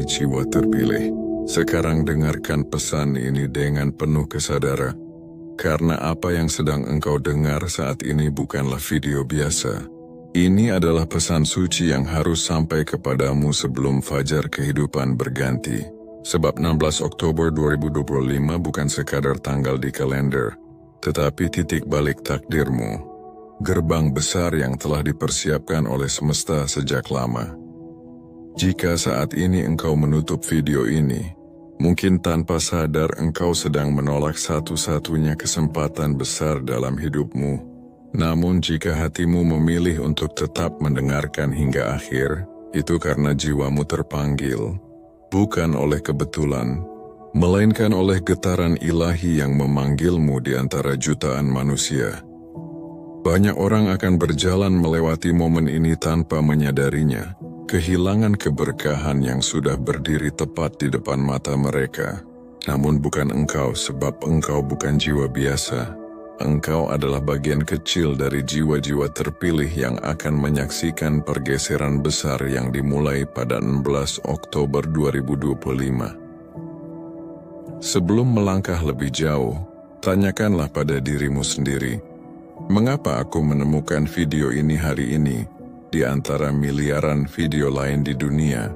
wahai jiwa terpilih. Sekarang dengarkan pesan ini dengan penuh kesadaran. Karena apa yang sedang engkau dengar saat ini bukanlah video biasa. Ini adalah pesan suci yang harus sampai kepadamu sebelum fajar kehidupan berganti. Sebab 16 Oktober 2025 bukan sekadar tanggal di kalender, tetapi titik balik takdirmu. Gerbang besar yang telah dipersiapkan oleh semesta sejak lama. Jika saat ini engkau menutup video ini, mungkin tanpa sadar engkau sedang menolak satu-satunya kesempatan besar dalam hidupmu. Namun jika hatimu memilih untuk tetap mendengarkan hingga akhir, itu karena jiwamu terpanggil, bukan oleh kebetulan, melainkan oleh getaran ilahi yang memanggilmu di antara jutaan manusia. Banyak orang akan berjalan melewati momen ini tanpa menyadarinya, kehilangan keberkahan yang sudah berdiri tepat di depan mata mereka. Namun bukan engkau, sebab engkau bukan jiwa biasa. Engkau adalah bagian kecil dari jiwa-jiwa terpilih yang akan menyaksikan pergeseran besar yang dimulai pada 16 Oktober 2025. Sebelum melangkah lebih jauh, tanyakanlah pada dirimu sendiri, mengapa aku menemukan video ini hari ini, di antara miliaran video lain di dunia?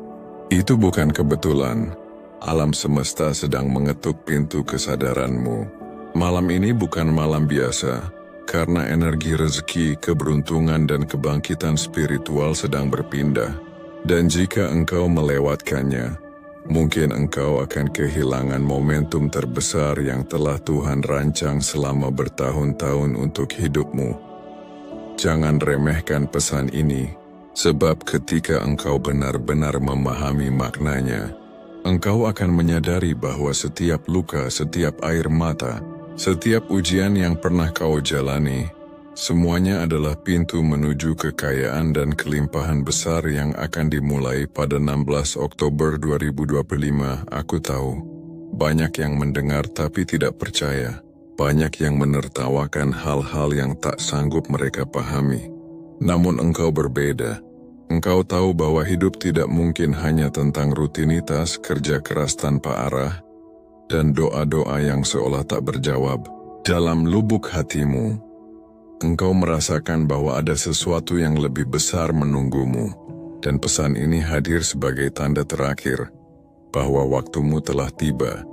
Itu bukan kebetulan. Alam semesta sedang mengetuk pintu kesadaranmu. Malam ini bukan malam biasa, karena energi rezeki, keberuntungan, dan kebangkitan spiritual sedang berpindah. Dan jika engkau melewatkannya, mungkin engkau akan kehilangan momentum terbesar yang telah Tuhan rancang selama bertahun-tahun untuk hidupmu. Jangan remehkan pesan ini, sebab ketika engkau benar-benar memahami maknanya, engkau akan menyadari bahwa setiap luka, setiap air mata, setiap ujian yang pernah kau jalani, semuanya adalah pintu menuju kekayaan dan kelimpahan besar yang akan dimulai pada 16 Oktober 2025. Aku tahu, banyak yang mendengar tapi tidak percaya. Banyak yang menertawakan hal-hal yang tak sanggup mereka pahami. Namun engkau berbeda. Engkau tahu bahwa hidup tidak mungkin hanya tentang rutinitas, kerja keras tanpa arah, dan doa-doa yang seolah tak berjawab. Dalam lubuk hatimu, engkau merasakan bahwa ada sesuatu yang lebih besar menunggumu, dan pesan ini hadir sebagai tanda terakhir bahwa waktumu telah tiba.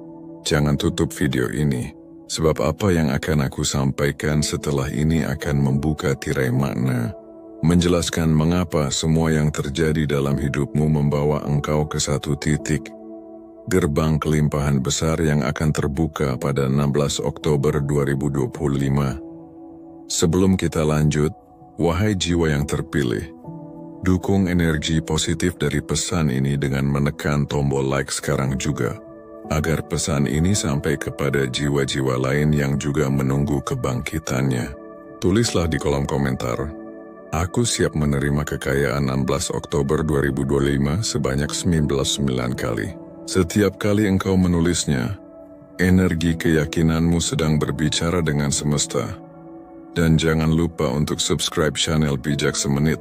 Jangan tutup video ini, sebab apa yang akan aku sampaikan setelah ini akan membuka tirai makna, menjelaskan mengapa semua yang terjadi dalam hidupmu membawa engkau ke satu titik, gerbang kelimpahan besar yang akan terbuka pada 16 Oktober 2025. Sebelum kita lanjut, wahai jiwa yang terpilih, dukung energi positif dari pesan ini dengan menekan tombol like sekarang juga, agar pesan ini sampai kepada jiwa-jiwa lain yang juga menunggu kebangkitannya. Tulislah di kolom komentar, aku siap menerima kekayaan 16 Oktober 2025 sebanyak 99 kali. Setiap kali engkau menulisnya, energi keyakinanmu sedang berbicara dengan semesta. Dan jangan lupa untuk subscribe channel Bijak Semenit,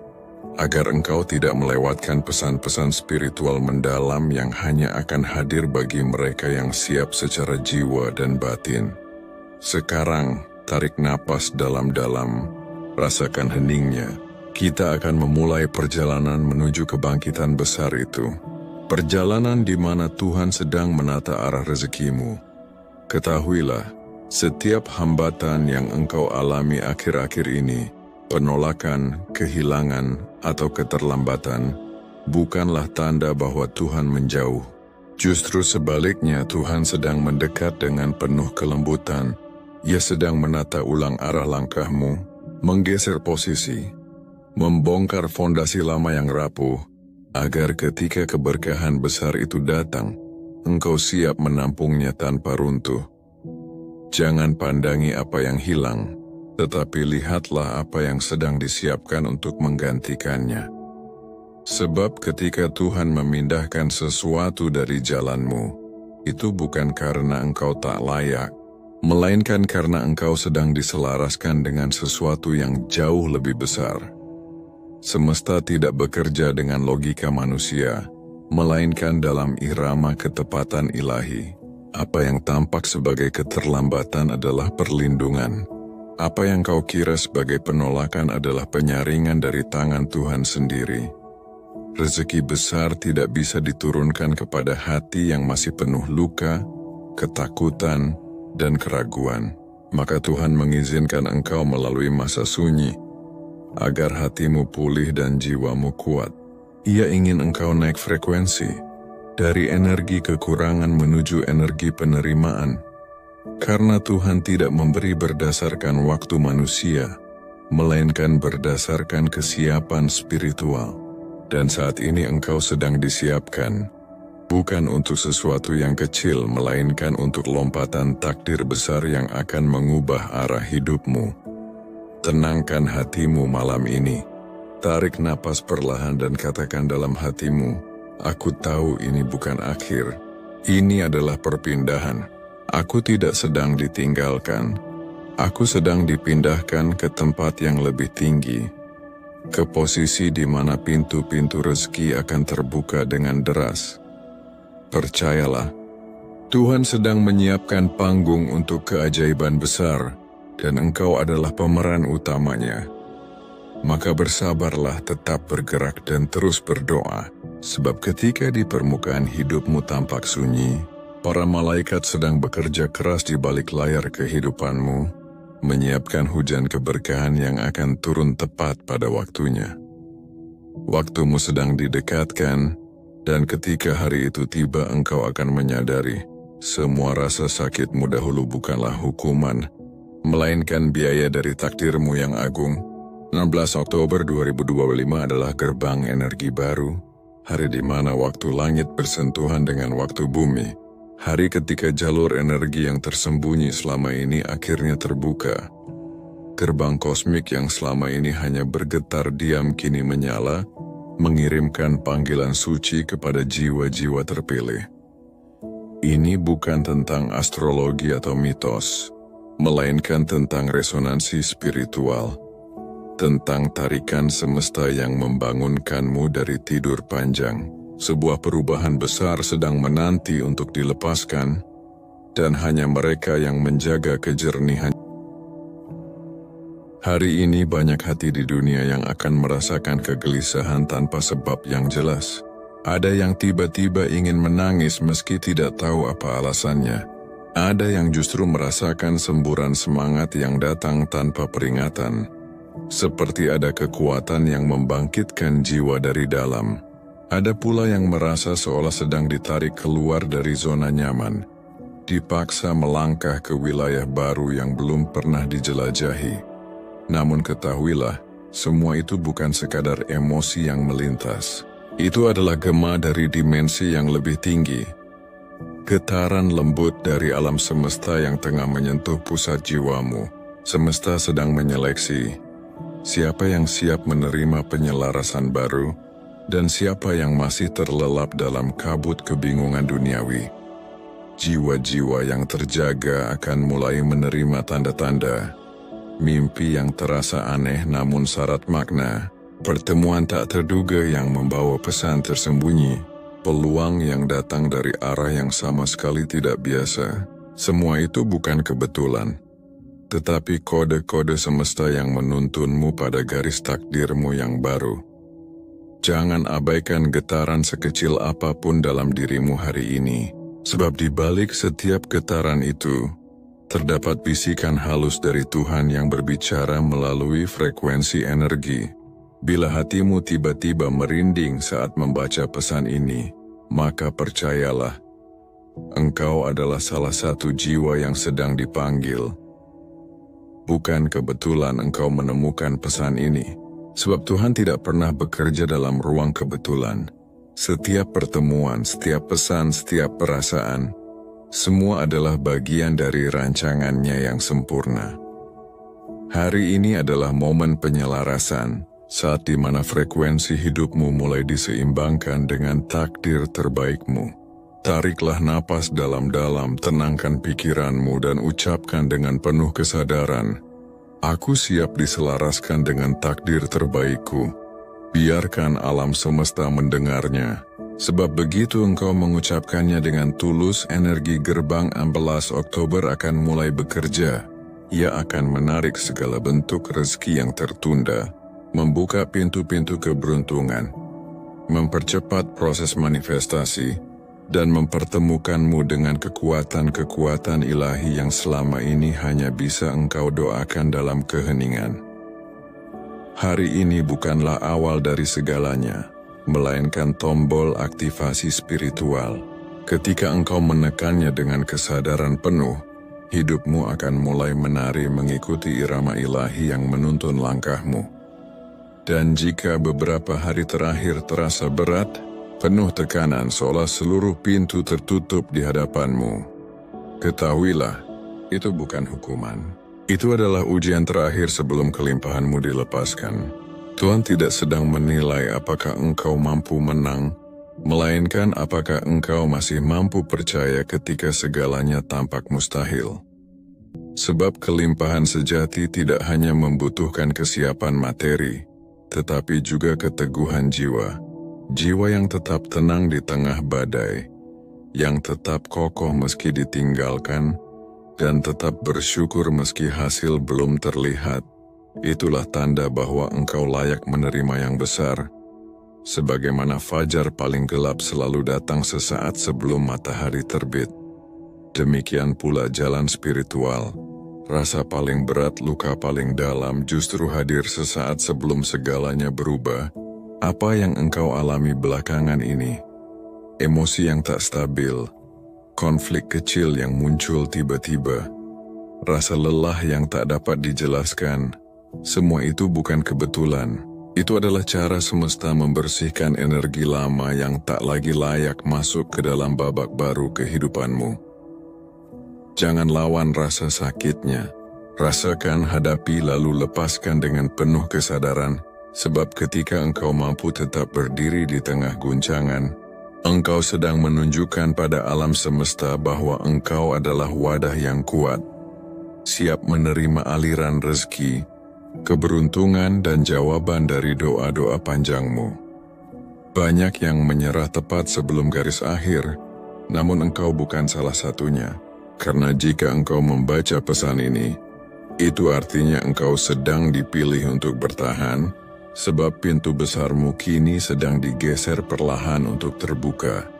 agar engkau tidak melewatkan pesan-pesan spiritual mendalam yang hanya akan hadir bagi mereka yang siap secara jiwa dan batin. Sekarang, tarik napas dalam-dalam, rasakan heningnya. Kita akan memulai perjalanan menuju kebangkitan besar itu. Perjalanan di mana Tuhan sedang menata arah rezekimu. Ketahuilah, setiap hambatan yang engkau alami akhir-akhir ini, penolakan, kehilangan, atau keterlambatan, bukanlah tanda bahwa Tuhan menjauh. Justru sebaliknya, Tuhan sedang mendekat dengan penuh kelembutan. Ia sedang menata ulang arah langkahmu, menggeser posisi, membongkar fondasi lama yang rapuh, agar ketika keberkahan besar itu datang, engkau siap menampungnya tanpa runtuh. Jangan pandangi apa yang hilang, tetapi lihatlah apa yang sedang disiapkan untuk menggantikannya. Sebab ketika Tuhan memindahkan sesuatu dari jalanmu, itu bukan karena engkau tak layak, melainkan karena engkau sedang diselaraskan dengan sesuatu yang jauh lebih besar. Semesta tidak bekerja dengan logika manusia, melainkan dalam irama ketepatan ilahi. Apa yang tampak sebagai keterlambatan adalah perlindungan. Apa yang kau kira sebagai penolakan adalah penyaringan dari tangan Tuhan sendiri. Rezeki besar tidak bisa diturunkan kepada hati yang masih penuh luka, ketakutan, dan keraguan. Maka Tuhan mengizinkan engkau melalui masa sunyi, agar hatimu pulih dan jiwamu kuat. Ia ingin engkau naik frekuensi, dari energi kekurangan menuju energi penerimaan. Karena Tuhan tidak memberi berdasarkan waktu manusia, melainkan berdasarkan kesiapan spiritual. Dan saat ini engkau sedang disiapkan, bukan untuk sesuatu yang kecil, melainkan untuk lompatan takdir besar yang akan mengubah arah hidupmu. Tenangkan hatimu malam ini. Tarik napas perlahan dan katakan dalam hatimu, aku tahu ini bukan akhir. Ini adalah perpindahan. Aku tidak sedang ditinggalkan. Aku sedang dipindahkan ke tempat yang lebih tinggi. Ke posisi di mana pintu-pintu rezeki akan terbuka dengan deras. Percayalah, Tuhan sedang menyiapkan panggung untuk keajaiban besar, dan engkau adalah pemeran utamanya. Maka bersabarlah, tetap bergerak dan terus berdoa, sebab ketika di permukaan hidupmu tampak sunyi, para malaikat sedang bekerja keras di balik layar kehidupanmu, menyiapkan hujan keberkahan yang akan turun tepat pada waktunya. Waktumu sedang didekatkan, dan ketika hari itu tiba engkau akan menyadari, semua rasa sakitmu dahulu bukanlah hukuman, melainkan biaya dari takdirmu yang agung. 16 Oktober 2025 adalah gerbang energi baru, hari di mana waktu langit bersentuhan dengan waktu bumi. Hari ketika jalur energi yang tersembunyi selama ini akhirnya terbuka. Gerbang kosmik yang selama ini hanya bergetar diam kini menyala, mengirimkan panggilan suci kepada jiwa-jiwa terpilih. Ini bukan tentang astrologi atau mitos, melainkan tentang resonansi spiritual, tentang tarikan semesta yang membangunkanmu dari tidur panjang. Sebuah perubahan besar sedang menanti untuk dilepaskan, dan hanya mereka yang menjaga kejernihan. Hari ini banyak hati di dunia yang akan merasakan kegelisahan tanpa sebab yang jelas. Ada yang tiba-tiba ingin menangis meski tidak tahu apa alasannya. Ada yang justru merasakan semburan semangat yang datang tanpa peringatan. Seperti ada kekuatan yang membangkitkan jiwa dari dalam. Ada pula yang merasa seolah sedang ditarik keluar dari zona nyaman, dipaksa melangkah ke wilayah baru yang belum pernah dijelajahi. Namun ketahuilah, semua itu bukan sekadar emosi yang melintas. Itu adalah gema dari dimensi yang lebih tinggi. Getaran lembut dari alam semesta yang tengah menyentuh pusat jiwamu. Semesta sedang menyeleksi siapa yang siap menerima penyelarasan baru, dan siapa yang masih terlelap dalam kabut kebingungan duniawi. Jiwa-jiwa yang terjaga akan mulai menerima tanda-tanda. Mimpi yang terasa aneh namun syarat makna. Pertemuan tak terduga yang membawa pesan tersembunyi. Peluang yang datang dari arah yang sama sekali tidak biasa. Semua itu bukan kebetulan, tetapi kode-kode semesta yang menuntunmu pada garis takdirmu yang baru. Jangan abaikan getaran sekecil apapun dalam dirimu hari ini, sebab di balik setiap getaran itu, terdapat bisikan halus dari Tuhan yang berbicara melalui frekuensi energi. Bila hatimu tiba-tiba merinding saat membaca pesan ini, maka percayalah, engkau adalah salah satu jiwa yang sedang dipanggil. Bukan kebetulan engkau menemukan pesan ini. Sebab Tuhan tidak pernah bekerja dalam ruang kebetulan. Setiap pertemuan, setiap pesan, setiap perasaan, semua adalah bagian dari rancangannya yang sempurna. Hari ini adalah momen penyelarasan, saat di mana frekuensi hidupmu mulai diseimbangkan dengan takdir terbaikmu. Tariklah napas dalam-dalam, tenangkan pikiranmu dan ucapkan dengan penuh kesadaran, aku siap diselaraskan dengan takdir terbaikku. Biarkan alam semesta mendengarnya. Sebab begitu engkau mengucapkannya dengan tulus, energi gerbang 14 Oktober akan mulai bekerja. Ia akan menarik segala bentuk rezeki yang tertunda, membuka pintu-pintu keberuntungan, mempercepat proses manifestasi, dan mempertemukanmu dengan kekuatan-kekuatan ilahi yang selama ini hanya bisa engkau doakan dalam keheningan. Hari ini bukanlah awal dari segalanya, melainkan tombol aktivasi spiritual. Ketika engkau menekannya dengan kesadaran penuh, hidupmu akan mulai menari mengikuti irama ilahi yang menuntun langkahmu. Dan jika beberapa hari terakhir terasa berat, penuh tekanan seolah seluruh pintu tertutup di hadapanmu, ketahuilah, itu bukan hukuman. Itu adalah ujian terakhir sebelum kelimpahanmu dilepaskan. Tuhan tidak sedang menilai apakah engkau mampu menang, melainkan apakah engkau masih mampu percaya ketika segalanya tampak mustahil. Sebab kelimpahan sejati tidak hanya membutuhkan kesiapan materi, tetapi juga keteguhan jiwa. Jiwa yang tetap tenang di tengah badai, yang tetap kokoh meski ditinggalkan, dan tetap bersyukur meski hasil belum terlihat. Itulah tanda bahwa engkau layak menerima yang besar. Sebagaimana fajar paling gelap selalu datang sesaat sebelum matahari terbit, demikian pula jalan spiritual. Rasa paling berat, luka paling dalam justru hadir sesaat sebelum segalanya berubah. Apa yang engkau alami belakangan ini? Emosi yang tak stabil, konflik kecil yang muncul tiba-tiba, rasa lelah yang tak dapat dijelaskan, semua itu bukan kebetulan. Itu adalah cara semesta membersihkan energi lama yang tak lagi layak masuk ke dalam babak baru kehidupanmu. Jangan lawan rasa sakitnya. Rasakan, hadapi, lalu lepaskan dengan penuh kesadaran, sebab ketika engkau mampu tetap berdiri di tengah guncangan, engkau sedang menunjukkan pada alam semesta bahwa engkau adalah wadah yang kuat, siap menerima aliran rezeki, keberuntungan dan jawaban dari doa-doa panjangmu. Banyak yang menyerah tepat sebelum garis akhir, namun engkau bukan salah satunya. Karena jika engkau membaca pesan ini, itu artinya engkau sedang dipilih untuk bertahan, sebab pintu besarmu kini sedang digeser perlahan untuk terbuka.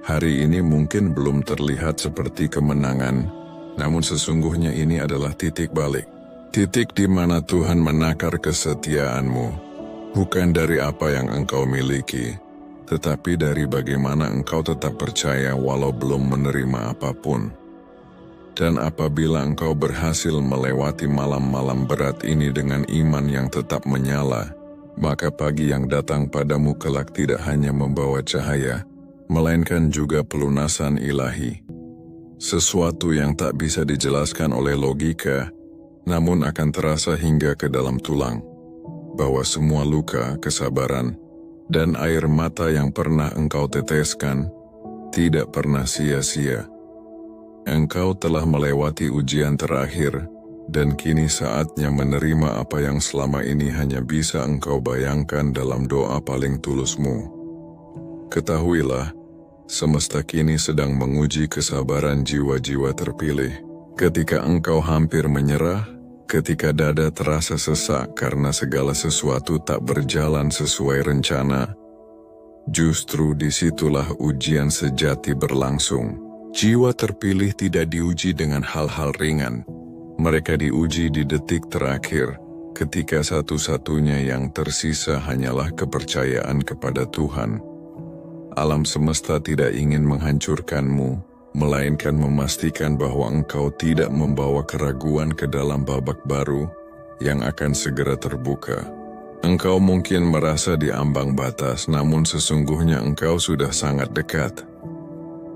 Hari ini mungkin belum terlihat seperti kemenangan, namun sesungguhnya ini adalah titik balik. Titik di mana Tuhan menakar kesetiaanmu, bukan dari apa yang engkau miliki, tetapi dari bagaimana engkau tetap percaya walau belum menerima apapun. Dan apabila engkau berhasil melewati malam-malam berat ini dengan iman yang tetap menyala, maka pagi yang datang padamu kelak tidak hanya membawa cahaya, melainkan juga pelunasan ilahi. Sesuatu yang tak bisa dijelaskan oleh logika, namun akan terasa hingga ke dalam tulang, bahwa semua luka, kesabaran, dan air mata yang pernah engkau teteskan tidak pernah sia-sia. Engkau telah melewati ujian terakhir, dan kini saatnya menerima apa yang selama ini hanya bisa engkau bayangkan dalam doa paling tulusmu. Ketahuilah, semesta kini sedang menguji kesabaran jiwa-jiwa terpilih. Ketika engkau hampir menyerah, ketika dada terasa sesak karena segala sesuatu tak berjalan sesuai rencana, justru disitulah ujian sejati berlangsung. Jiwa terpilih tidak diuji dengan hal-hal ringan. Mereka diuji di detik terakhir, ketika satu-satunya yang tersisa hanyalah kepercayaan kepada Tuhan. Alam semesta tidak ingin menghancurkanmu, melainkan memastikan bahwa engkau tidak membawa keraguan ke dalam babak baru yang akan segera terbuka. Engkau mungkin merasa di ambang batas, namun sesungguhnya engkau sudah sangat dekat.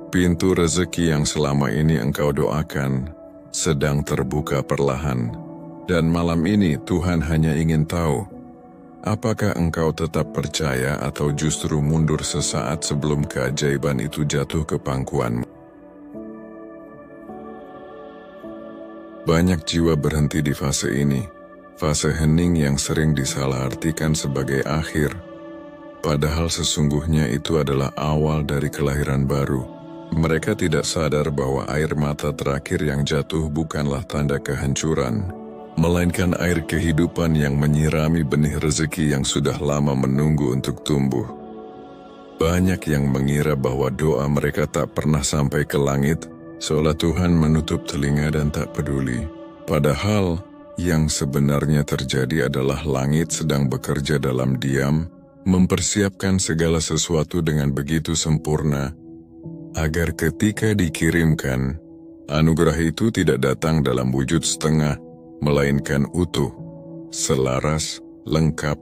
Pintu rezeki yang selama ini engkau doakan sedang terbuka perlahan, dan malam ini Tuhan hanya ingin tahu, apakah engkau tetap percaya atau justru mundur sesaat sebelum keajaiban itu jatuh ke pangkuanmu. Banyak jiwa berhenti di fase ini, fase hening yang sering disalahartikan sebagai akhir, Padahal sesungguhnya itu adalah awal dari kelahiran baru. Mereka tidak sadar bahwa air mata terakhir yang jatuh bukanlah tanda kehancuran, melainkan air kehidupan yang menyirami benih rezeki yang sudah lama menunggu untuk tumbuh. Banyak yang mengira bahwa doa mereka tak pernah sampai ke langit, seolah Tuhan menutup telinga dan tak peduli. Padahal, yang sebenarnya terjadi adalah langit sedang bekerja dalam diam, mempersiapkan segala sesuatu dengan begitu sempurna, agar ketika dikirimkan, anugerah itu tidak datang dalam wujud setengah, melainkan utuh, selaras, lengkap,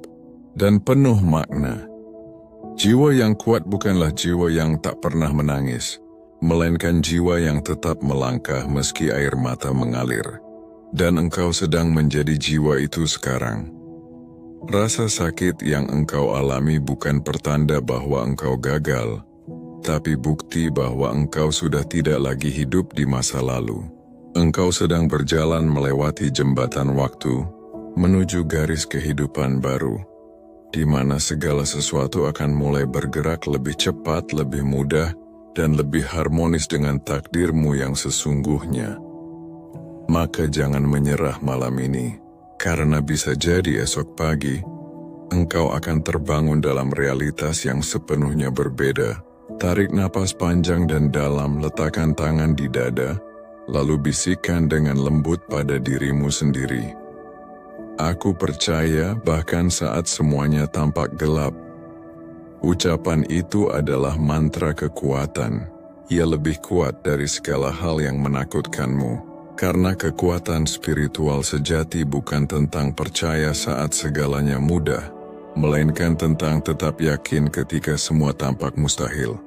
dan penuh makna. Jiwa yang kuat bukanlah jiwa yang tak pernah menangis, melainkan jiwa yang tetap melangkah meski air mata mengalir. Dan engkau sedang menjadi jiwa itu sekarang. Rasa sakit yang engkau alami bukan pertanda bahwa engkau gagal, tapi bukti bahwa engkau sudah tidak lagi hidup di masa lalu. Engkau sedang berjalan melewati jembatan waktu, menuju garis kehidupan baru, di mana segala sesuatu akan mulai bergerak lebih cepat, lebih mudah, dan lebih harmonis dengan takdirmu yang sesungguhnya. Maka jangan menyerah malam ini, karena bisa jadi esok pagi, engkau akan terbangun dalam realitas yang sepenuhnya berbeda. Tarik napas panjang dan dalam, letakkan tangan di dada, lalu bisikan dengan lembut pada dirimu sendiri. Aku percaya bahkan saat semuanya tampak gelap. Ucapan itu adalah mantra kekuatan. Ia lebih kuat dari segala hal yang menakutkanmu. Karena kekuatan spiritual sejati bukan tentang percaya saat segalanya mudah, melainkan tentang tetap yakin ketika semua tampak mustahil.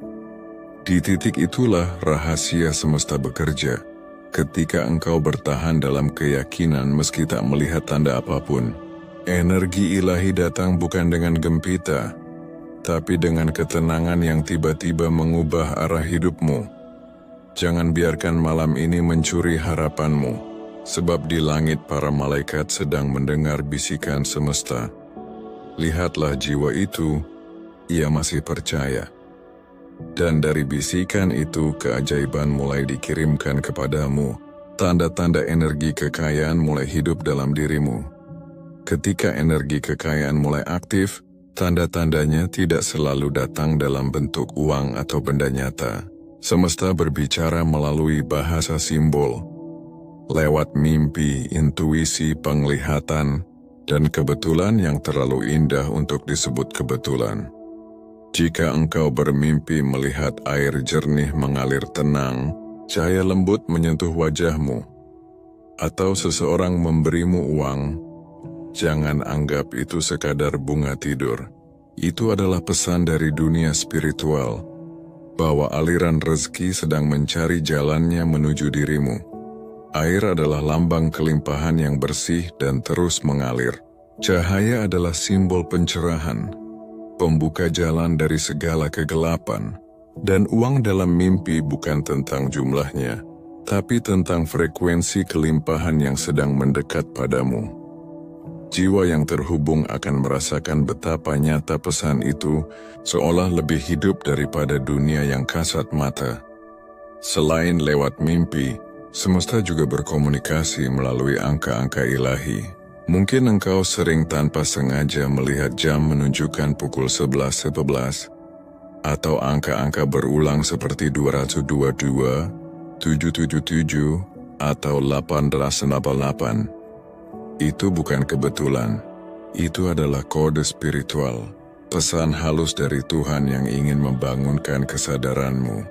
Di titik itulah rahasia semesta bekerja, ketika engkau bertahan dalam keyakinan meski tak melihat tanda apapun. Energi ilahi datang bukan dengan gempita, tapi dengan ketenangan yang tiba-tiba mengubah arah hidupmu. Jangan biarkan malam ini mencuri harapanmu, sebab di langit para malaikat sedang mendengar bisikan semesta. Lihatlah jiwa itu, ia masih percaya. Dan dari bisikan itu keajaiban mulai dikirimkan kepadamu, tanda-tanda energi kekayaan mulai hidup dalam dirimu. Ketika energi kekayaan mulai aktif, tanda-tandanya tidak selalu datang dalam bentuk uang atau benda nyata. Semesta berbicara melalui bahasa simbol, lewat mimpi, intuisi, penglihatan, dan kebetulan yang terlalu indah untuk disebut kebetulan. Jika engkau bermimpi melihat air jernih mengalir tenang, cahaya lembut menyentuh wajahmu, atau seseorang memberimu uang, jangan anggap itu sekadar bunga tidur. Itu adalah pesan dari dunia spiritual, bahwa aliran rezeki sedang mencari jalannya menuju dirimu. Air adalah lambang kelimpahan yang bersih dan terus mengalir. Cahaya adalah simbol pencerahan, pembuka jalan dari segala kegelapan. Dan uang dalam mimpi bukan tentang jumlahnya, tapi tentang frekuensi kelimpahan yang sedang mendekat padamu. Jiwa yang terhubung akan merasakan betapa nyata pesan itu, seolah lebih hidup daripada dunia yang kasat mata. Selain lewat mimpi, semesta juga berkomunikasi melalui angka-angka ilahi. Mungkin engkau sering tanpa sengaja melihat jam menunjukkan pukul 11.11, atau angka-angka berulang seperti 222, 777, atau 888. Itu bukan kebetulan. Itu adalah kode spiritual, pesan halus dari Tuhan yang ingin membangunkan kesadaranmu.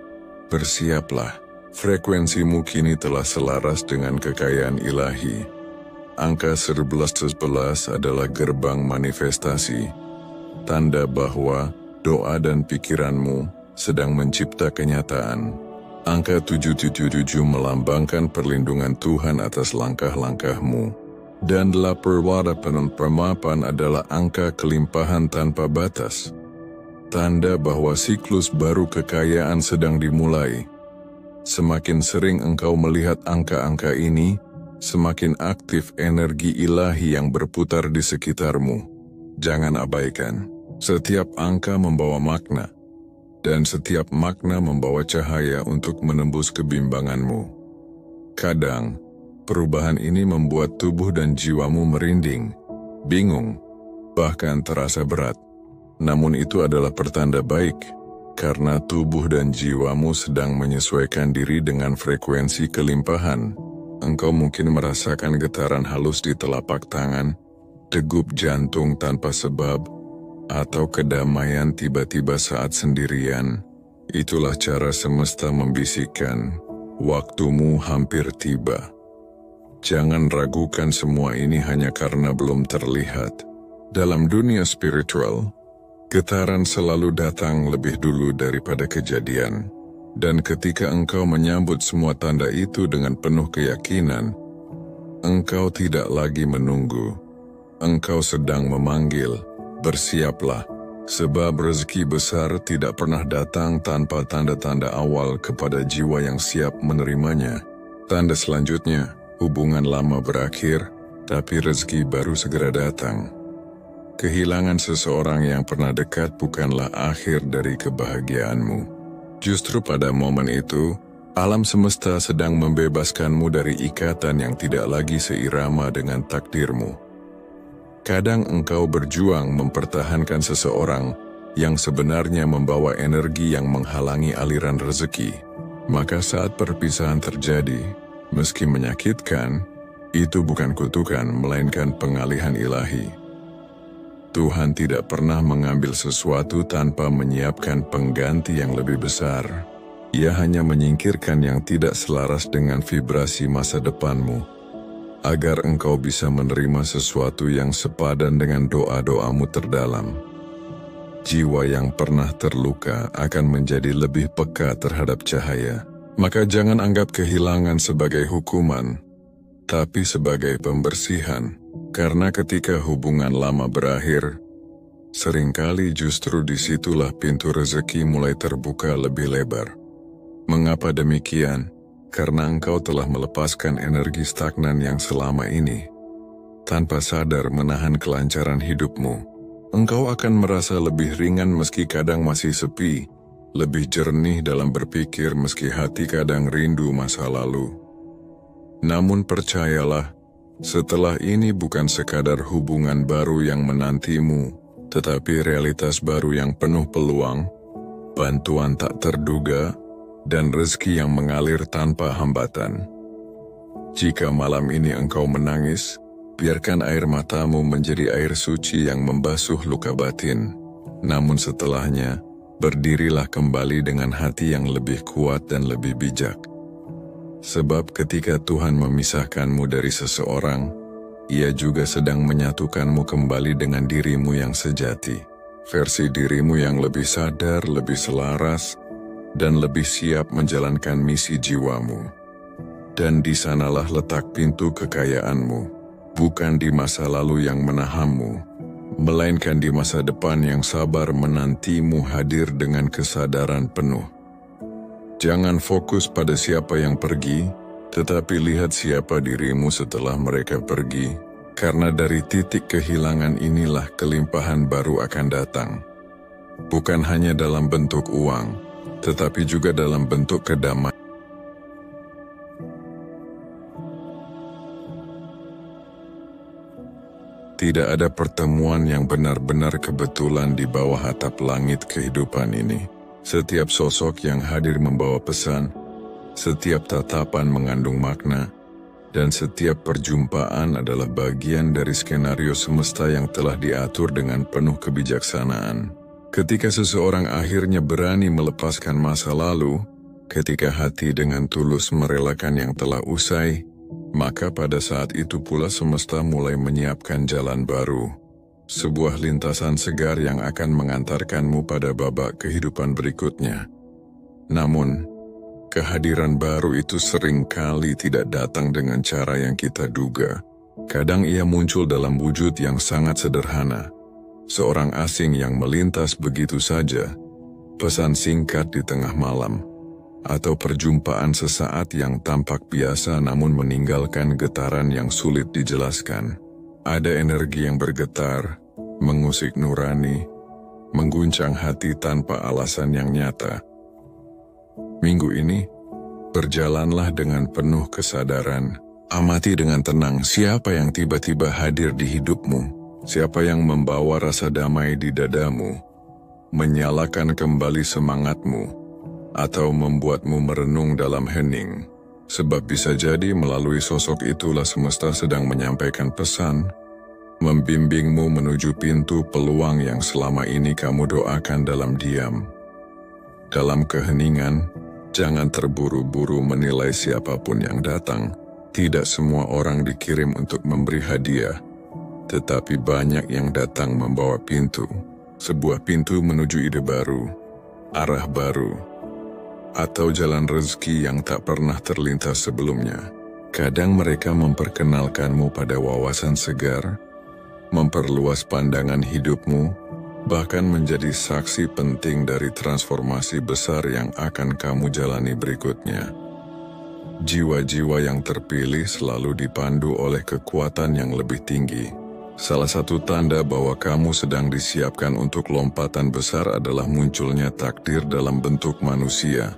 Bersiaplah, frekuensimu kini telah selaras dengan kekayaan ilahi. Angka 1111 adalah gerbang manifestasi, tanda bahwa doa dan pikiranmu sedang mencipta kenyataan. Angka 777 melambangkan perlindungan Tuhan atas langkah-langkahmu. Dan 888 adalah angka kelimpahan tanpa batas. Tanda bahwa siklus baru kekayaan sedang dimulai. Semakin sering engkau melihat angka-angka ini, semakin aktif energi ilahi yang berputar di sekitarmu. Jangan abaikan. Setiap angka membawa makna, dan setiap makna membawa cahaya untuk menembus kebimbanganmu. Kadang, perubahan ini membuat tubuh dan jiwamu merinding, bingung, bahkan terasa berat. Namun itu adalah pertanda baik, karena tubuh dan jiwamu sedang menyesuaikan diri dengan frekuensi kelimpahan. Engkau mungkin merasakan getaran halus di telapak tangan, degup jantung tanpa sebab, atau kedamaian tiba-tiba saat sendirian. Itulah cara semesta membisikkan, waktumu hampir tiba. Jangan ragukan semua ini hanya karena belum terlihat. Dalam dunia spiritual, getaran selalu datang lebih dulu daripada kejadian. Dan ketika engkau menyambut semua tanda itu dengan penuh keyakinan, engkau tidak lagi menunggu. Engkau sedang memanggil, bersiaplah, sebab rezeki besar tidak pernah datang tanpa tanda-tanda awal kepada jiwa yang siap menerimanya. Tanda selanjutnya, hubungan lama berakhir, tapi rezeki baru segera datang. Kehilangan seseorang yang pernah dekat bukanlah akhir dari kebahagiaanmu. Justru pada momen itu, alam semesta sedang membebaskanmu dari ikatan yang tidak lagi seirama dengan takdirmu. Kadang engkau berjuang mempertahankan seseorang yang sebenarnya membawa energi yang menghalangi aliran rezeki. Maka saat perpisahan terjadi, meski menyakitkan, itu bukan kutukan melainkan pengalihan ilahi. Tuhan tidak pernah mengambil sesuatu tanpa menyiapkan pengganti yang lebih besar. Ia hanya menyingkirkan yang tidak selaras dengan vibrasi masa depanmu, agar engkau bisa menerima sesuatu yang sepadan dengan doa-doamu terdalam. Jiwa yang pernah terluka akan menjadi lebih peka terhadap cahaya. Maka jangan anggap kehilangan sebagai hukuman, tapi sebagai pembersihan. Karena ketika hubungan lama berakhir, seringkali justru disitulah pintu rezeki mulai terbuka lebih lebar. Mengapa demikian? Karena engkau telah melepaskan energi stagnan yang selama ini. Tanpa sadar menahan kelancaran hidupmu, engkau akan merasa lebih ringan meski kadang masih sepi, lebih jernih dalam berpikir meski hati kadang rindu masa lalu. Namun percayalah, setelah ini bukan sekadar hubungan baru yang menantimu, tetapi realitas baru yang penuh peluang, bantuan tak terduga, dan rezeki yang mengalir tanpa hambatan. Jika malam ini engkau menangis, biarkan air matamu menjadi air suci yang membasuh luka batin. Namun setelahnya, berdirilah kembali dengan hati yang lebih kuat dan lebih bijak. Sebab ketika Tuhan memisahkanmu dari seseorang, Ia juga sedang menyatukanmu kembali dengan dirimu yang sejati. Versi dirimu yang lebih sadar, lebih selaras, dan lebih siap menjalankan misi jiwamu. Dan di sanalah letak pintu kekayaanmu, bukan di masa lalu yang menahanmu, melainkan di masa depan yang sabar menantimu hadir dengan kesadaran penuh. Jangan fokus pada siapa yang pergi, tetapi lihat siapa dirimu setelah mereka pergi, karena dari titik kehilangan inilah kelimpahan baru akan datang. Bukan hanya dalam bentuk uang, tetapi juga dalam bentuk kedamaian. Tidak ada pertemuan yang benar-benar kebetulan di bawah atap langit kehidupan ini. Setiap sosok yang hadir membawa pesan, setiap tatapan mengandung makna, dan setiap perjumpaan adalah bagian dari skenario semesta yang telah diatur dengan penuh kebijaksanaan. Ketika seseorang akhirnya berani melepaskan masa lalu, ketika hati dengan tulus merelakan yang telah usai, maka pada saat itu pula semesta mulai menyiapkan jalan baru. Sebuah lintasan segar yang akan mengantarkanmu pada babak kehidupan berikutnya. Namun, kehadiran baru itu seringkali tidak datang dengan cara yang kita duga. Kadang ia muncul dalam wujud yang sangat sederhana. Seorang asing yang melintas begitu saja, pesan singkat di tengah malam, atau perjumpaan sesaat yang tampak biasa namun meninggalkan getaran yang sulit dijelaskan. Ada energi yang bergetar, mengusik nurani, mengguncang hati tanpa alasan yang nyata. Minggu ini, berjalanlah dengan penuh kesadaran. Amati dengan tenang siapa yang tiba-tiba hadir di hidupmu, siapa yang membawa rasa damai di dadamu, menyalakan kembali semangatmu, atau membuatmu merenung dalam hening. Sebab bisa jadi melalui sosok itulah semesta sedang menyampaikan pesan, membimbingmu menuju pintu peluang yang selama ini kamu doakan dalam diam. Dalam keheningan, jangan terburu-buru menilai siapapun yang datang. Tidak semua orang dikirim untuk memberi hadiah, tetapi banyak yang datang membawa pintu. Sebuah pintu menuju ide baru, arah baru, atau jalan rezeki yang tak pernah terlintas sebelumnya. Kadang mereka memperkenalkanmu pada wawasan segar, memperluas pandangan hidupmu, bahkan menjadi saksi penting dari transformasi besar yang akan kamu jalani berikutnya. Jiwa-jiwa yang terpilih selalu dipandu oleh kekuatan yang lebih tinggi. Salah satu tanda bahwa kamu sedang disiapkan untuk lompatan besar adalah munculnya takdir dalam bentuk manusia,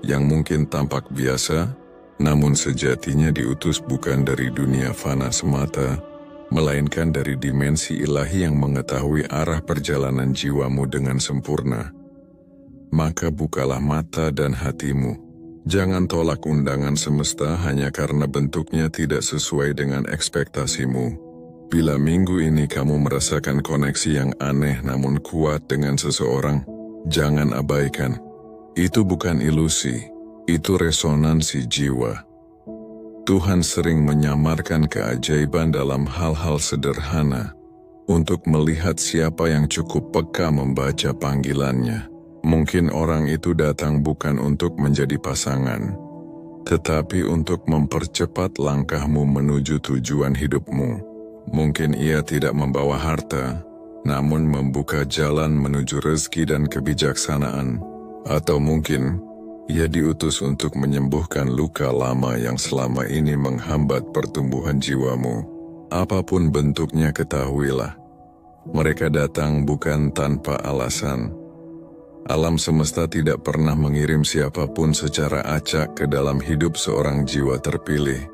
yang mungkin tampak biasa, namun sejatinya diutus bukan dari dunia fana semata, melainkan dari dimensi ilahi yang mengetahui arah perjalanan jiwamu dengan sempurna. Maka bukalah mata dan hatimu. Jangan tolak undangan semesta hanya karena bentuknya tidak sesuai dengan ekspektasimu. Bila minggu ini kamu merasakan koneksi yang aneh namun kuat dengan seseorang, jangan abaikan. Itu bukan ilusi, itu resonansi jiwa. Tuhan sering menyamarkan keajaiban dalam hal-hal sederhana untuk melihat siapa yang cukup peka membaca panggilannya. Mungkin orang itu datang bukan untuk menjadi pasangan, tetapi untuk mempercepat langkahmu menuju tujuan hidupmu. Mungkin ia tidak membawa harta, namun membuka jalan menuju rezeki dan kebijaksanaan. Atau mungkin ia diutus untuk menyembuhkan luka lama yang selama ini menghambat pertumbuhan jiwamu. Apapun bentuknya ketahuilah, mereka datang bukan tanpa alasan. Alam semesta tidak pernah mengirim siapapun secara acak ke dalam hidup seorang jiwa terpilih.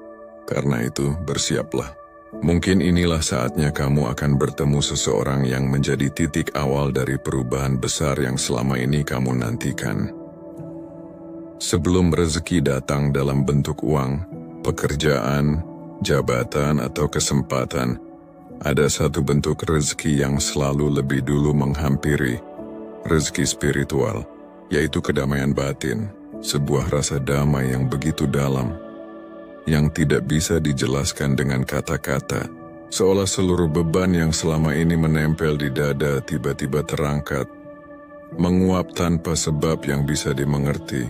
Karena itu, bersiaplah. Mungkin inilah saatnya kamu akan bertemu seseorang yang menjadi titik awal dari perubahan besar yang selama ini kamu nantikan. Sebelum rezeki datang dalam bentuk uang, pekerjaan, jabatan, atau kesempatan, ada satu bentuk rezeki yang selalu lebih dulu menghampiri, rezeki spiritual, yaitu kedamaian batin, sebuah rasa damai yang begitu dalam, yang tidak bisa dijelaskan dengan kata-kata, seolah seluruh beban yang selama ini menempel di dada tiba-tiba terangkat, menguap tanpa sebab yang bisa dimengerti.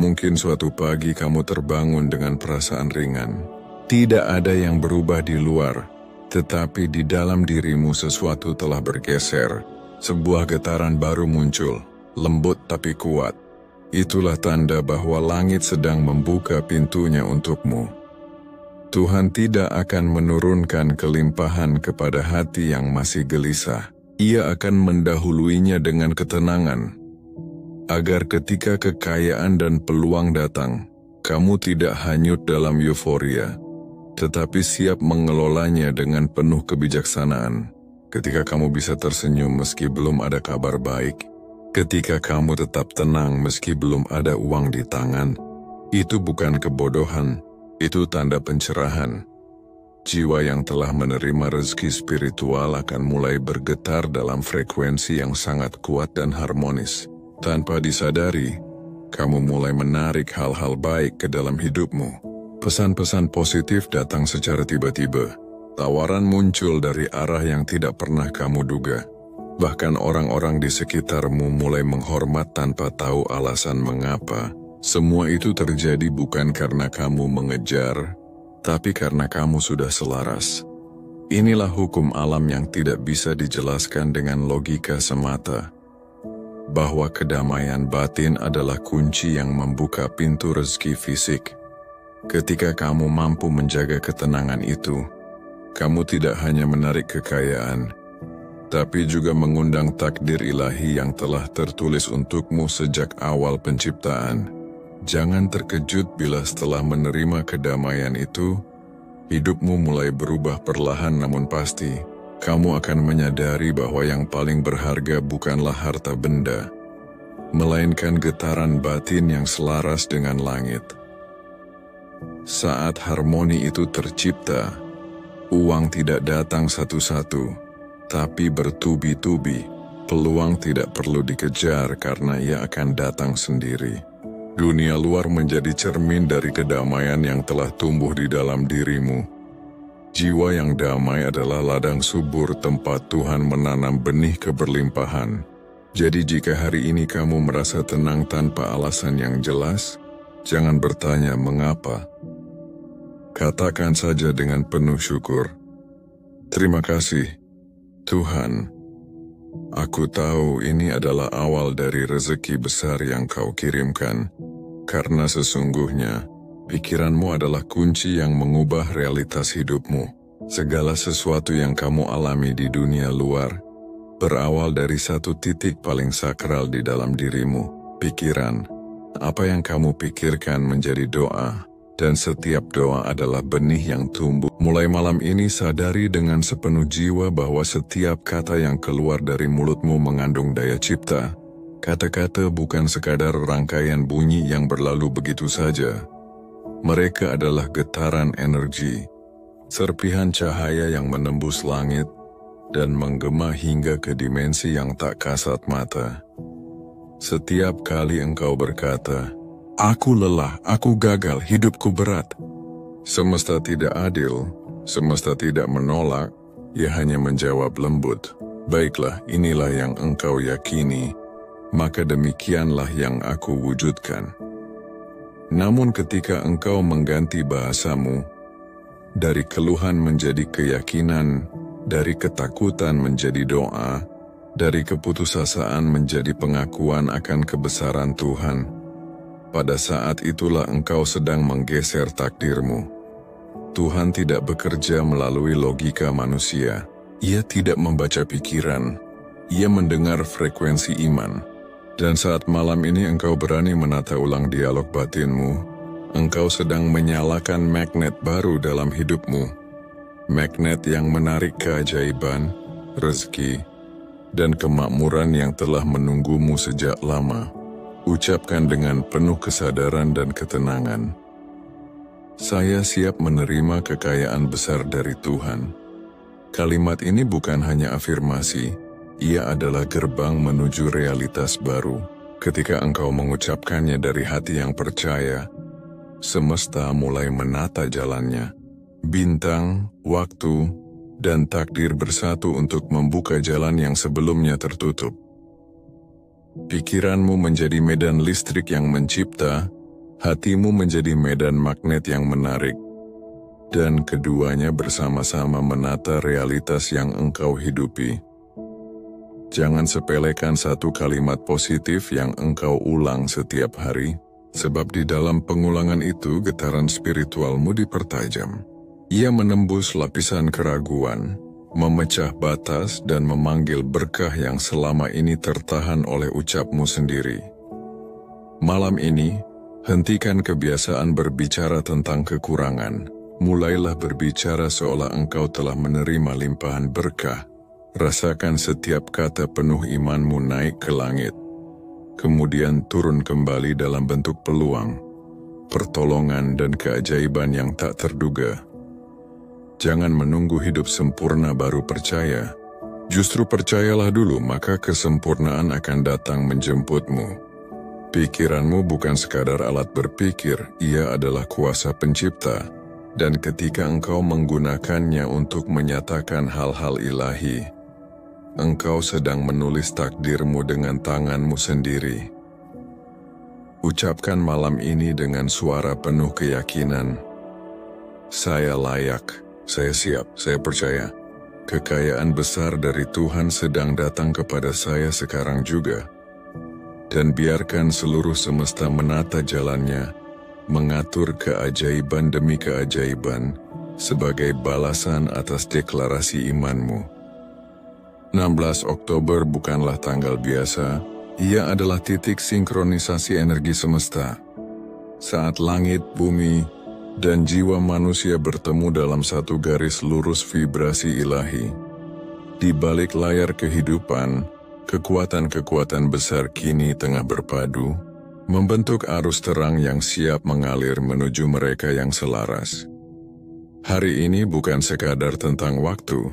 Mungkin suatu pagi kamu terbangun dengan perasaan ringan. Tidak ada yang berubah di luar, tetapi di dalam dirimu sesuatu telah bergeser. Sebuah getaran baru muncul, lembut tapi kuat. Itulah tanda bahwa langit sedang membuka pintunya untukmu. Tuhan tidak akan menurunkan kelimpahan kepada hati yang masih gelisah. Ia akan mendahuluinya dengan ketenangan, agar ketika kekayaan dan peluang datang, kamu tidak hanyut dalam euforia, tetapi siap mengelolanya dengan penuh kebijaksanaan. Ketika kamu bisa tersenyum meski belum ada kabar baik, ketika kamu tetap tenang meski belum ada uang di tangan, itu bukan kebodohan, itu tanda pencerahan. Jiwa yang telah menerima rezeki spiritual akan mulai bergetar dalam frekuensi yang sangat kuat dan harmonis. Tanpa disadari, kamu mulai menarik hal-hal baik ke dalam hidupmu. Pesan-pesan positif datang secara tiba-tiba. Tawaran muncul dari arah yang tidak pernah kamu duga. Bahkan orang-orang di sekitarmu mulai menghormat tanpa tahu alasan mengapa. Semua itu terjadi bukan karena kamu mengejar, tapi karena kamu sudah selaras. Inilah hukum alam yang tidak bisa dijelaskan dengan logika semata. Bahwa kedamaian batin adalah kunci yang membuka pintu rezeki fisik. Ketika kamu mampu menjaga ketenangan itu, kamu tidak hanya menarik kekayaan, tapi juga mengundang takdir ilahi yang telah tertulis untukmu sejak awal penciptaan. Jangan terkejut bila setelah menerima kedamaian itu, hidupmu mulai berubah perlahan namun pasti. Kamu akan menyadari bahwa yang paling berharga bukanlah harta benda, melainkan getaran batin yang selaras dengan langit. Saat harmoni itu tercipta, uang tidak datang satu-satu, tapi bertubi-tubi. Peluang tidak perlu dikejar karena ia akan datang sendiri. Dunia luar menjadi cermin dari kedamaian yang telah tumbuh di dalam dirimu. Jiwa yang damai adalah ladang subur tempat Tuhan menanam benih keberlimpahan. Jadi jika hari ini kamu merasa tenang tanpa alasan yang jelas, jangan bertanya mengapa. Katakan saja dengan penuh syukur, "Terima kasih, Tuhan. Aku tahu ini adalah awal dari rezeki besar yang Kau kirimkan, karena sesungguhnya pikiranmu adalah kunci yang mengubah realitas hidupmu. Segala sesuatu yang kamu alami di dunia luar berawal dari satu titik paling sakral di dalam dirimu, pikiran. Apa yang kamu pikirkan menjadi doa, dan setiap doa adalah benih yang tumbuh. Mulai malam ini sadari dengan sepenuh jiwa bahwa setiap kata yang keluar dari mulutmu mengandung daya cipta. Kata-kata bukan sekadar rangkaian bunyi yang berlalu begitu saja. Mereka adalah getaran energi, serpihan cahaya yang menembus langit dan menggema hingga ke dimensi yang tak kasat mata. Setiap kali engkau berkata, "Aku lelah, aku gagal, hidupku berat," semesta tidak adil, semesta tidak menolak, ia hanya menjawab lembut, "Baiklah, inilah yang engkau yakini, maka demikianlah yang aku wujudkan." Namun ketika engkau mengganti bahasamu, dari keluhan menjadi keyakinan, dari ketakutan menjadi doa, dari keputusasaan menjadi pengakuan akan kebesaran Tuhan, pada saat itulah engkau sedang menggeser takdirmu. Tuhan tidak bekerja melalui logika manusia. Ia tidak membaca pikiran. Ia mendengar frekuensi iman. Dan saat malam ini engkau berani menata ulang dialog batinmu, engkau sedang menyalakan magnet baru dalam hidupmu. Magnet yang menarik keajaiban, rezeki, dan kemakmuran yang telah menunggumu sejak lama. Ucapkan dengan penuh kesadaran dan ketenangan, "Saya siap menerima kekayaan besar dari Tuhan." Kalimat ini bukan hanya afirmasi, ia adalah gerbang menuju realitas baru. Ketika engkau mengucapkannya dari hati yang percaya, semesta mulai menata jalannya. Bintang, waktu, dan takdir bersatu untuk membuka jalan yang sebelumnya tertutup. Pikiranmu menjadi medan listrik yang mencipta, hatimu menjadi medan magnet yang menarik, dan keduanya bersama-sama menata realitas yang engkau hidupi. Jangan sepelekan satu kalimat positif yang engkau ulang setiap hari, sebab di dalam pengulangan itu getaran spiritualmu dipertajam. Ia menembus lapisan keraguan, memecah batas dan memanggil berkah yang selama ini tertahan oleh ucapmu sendiri. Malam ini, hentikan kebiasaan berbicara tentang kekurangan. Mulailah berbicara seolah engkau telah menerima limpahan berkah. Rasakan setiap kata penuh imanmu naik ke langit, kemudian turun kembali dalam bentuk peluang, pertolongan dan keajaiban yang tak terduga. Jangan menunggu hidup sempurna baru percaya. Justru percayalah dulu, maka kesempurnaan akan datang menjemputmu. Pikiranmu bukan sekadar alat berpikir, ia adalah kuasa pencipta. Dan ketika engkau menggunakannya untuk menyatakan hal-hal ilahi, engkau sedang menulis takdirmu dengan tanganmu sendiri. Ucapkan malam ini dengan suara penuh keyakinan, "Saya layak, saya siap, saya percaya. Kekayaan besar dari Tuhan sedang datang kepada saya sekarang juga." Dan biarkan seluruh semesta menata jalannya, mengatur keajaiban demi keajaiban, sebagai balasan atas deklarasi imanmu. 16 Oktober bukanlah tanggal biasa, ia adalah titik sinkronisasi energi semesta. Saat langit, bumi, dan jiwa manusia bertemu dalam satu garis lurus vibrasi ilahi. Di balik layar kehidupan, kekuatan-kekuatan besar kini tengah berpadu, membentuk arus terang yang siap mengalir menuju mereka yang selaras. Hari ini bukan sekadar tentang waktu,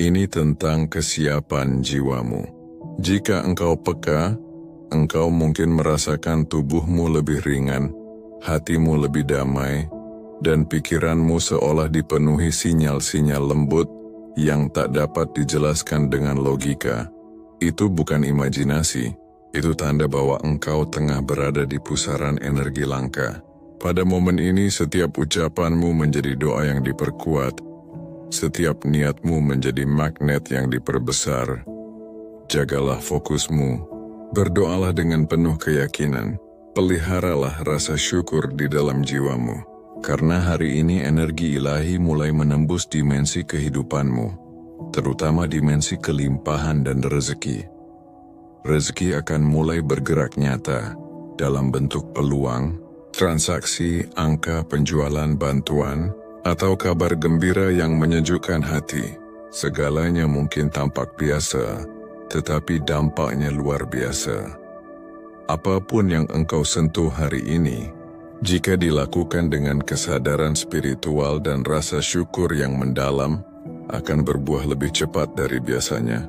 ini tentang kesiapan jiwamu. Jika engkau peka, engkau mungkin merasakan tubuhmu lebih ringan, hatimu lebih damai, dan pikiranmu seolah dipenuhi sinyal-sinyal lembut yang tak dapat dijelaskan dengan logika. Itu bukan imajinasi, itu tanda bahwa engkau tengah berada di pusaran energi langka. Pada momen ini setiap ucapanmu menjadi doa yang diperkuat, setiap niatmu menjadi magnet yang diperbesar. Jagalah fokusmu, berdoalah dengan penuh keyakinan, peliharalah rasa syukur di dalam jiwamu. Karena hari ini energi ilahi mulai menembus dimensi kehidupanmu, terutama dimensi kelimpahan dan rezeki. Rezeki akan mulai bergerak nyata dalam bentuk peluang, transaksi, angka penjualan bantuan, atau kabar gembira yang menyejukkan hati. Segalanya mungkin tampak biasa, tetapi dampaknya luar biasa. Apapun yang engkau sentuh hari ini, jika dilakukan dengan kesadaran spiritual dan rasa syukur yang mendalam, akan berbuah lebih cepat dari biasanya.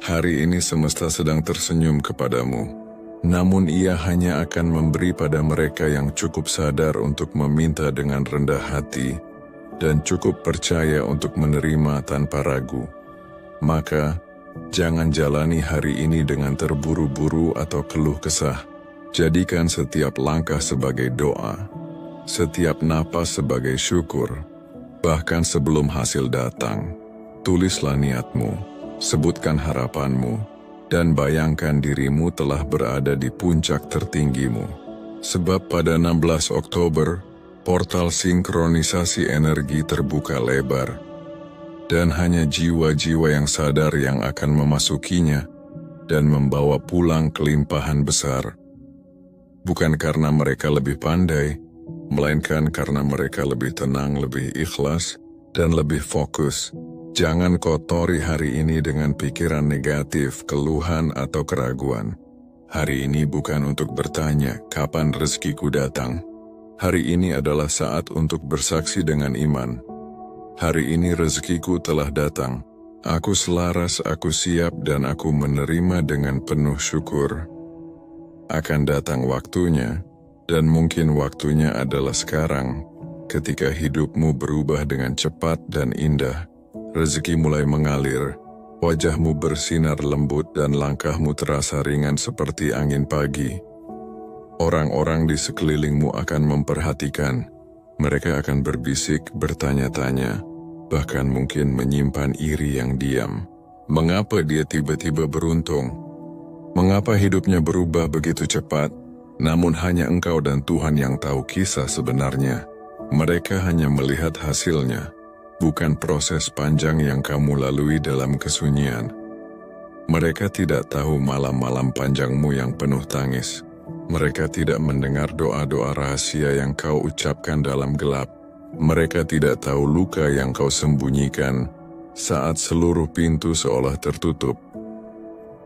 Hari ini semesta sedang tersenyum kepadamu, namun ia hanya akan memberi pada mereka yang cukup sadar untuk meminta dengan rendah hati dan cukup percaya untuk menerima tanpa ragu. Maka, jangan jalani hari ini dengan terburu-buru atau keluh kesah. Jadikan setiap langkah sebagai doa, setiap napas sebagai syukur. Bahkan sebelum hasil datang, tulislah niatmu, sebutkan harapanmu, dan bayangkan dirimu telah berada di puncak tertinggimu. Sebab pada 16 Oktober, portal sinkronisasi energi terbuka lebar, dan hanya jiwa-jiwa yang sadar yang akan memasukinya dan membawa pulang kelimpahan besar. Bukan karena mereka lebih pandai, melainkan karena mereka lebih tenang, lebih ikhlas, dan lebih fokus. Jangan kotori hari ini dengan pikiran negatif, keluhan, atau keraguan. Hari ini bukan untuk bertanya, kapan rezekiku datang? Hari ini adalah saat untuk bersaksi dengan iman. Hari ini rezekiku telah datang. Aku selaras, aku siap, dan aku menerima dengan penuh syukur. Akan datang waktunya, dan mungkin waktunya adalah sekarang, ketika hidupmu berubah dengan cepat dan indah. Rezeki mulai mengalir, wajahmu bersinar lembut dan langkahmu terasa ringan seperti angin pagi. Orang-orang di sekelilingmu akan memperhatikan, mereka akan berbisik, bertanya-tanya, bahkan mungkin menyimpan iri yang diam. Mengapa dia tiba-tiba beruntung? Mengapa hidupnya berubah begitu cepat? Namun hanya engkau dan Tuhan yang tahu kisah sebenarnya. Mereka hanya melihat hasilnya, bukan proses panjang yang kamu lalui dalam kesunyian. Mereka tidak tahu malam-malam panjangmu yang penuh tangis. Mereka tidak mendengar doa-doa rahasia yang kau ucapkan dalam gelap. Mereka tidak tahu luka yang kau sembunyikan saat seluruh pintu seolah tertutup.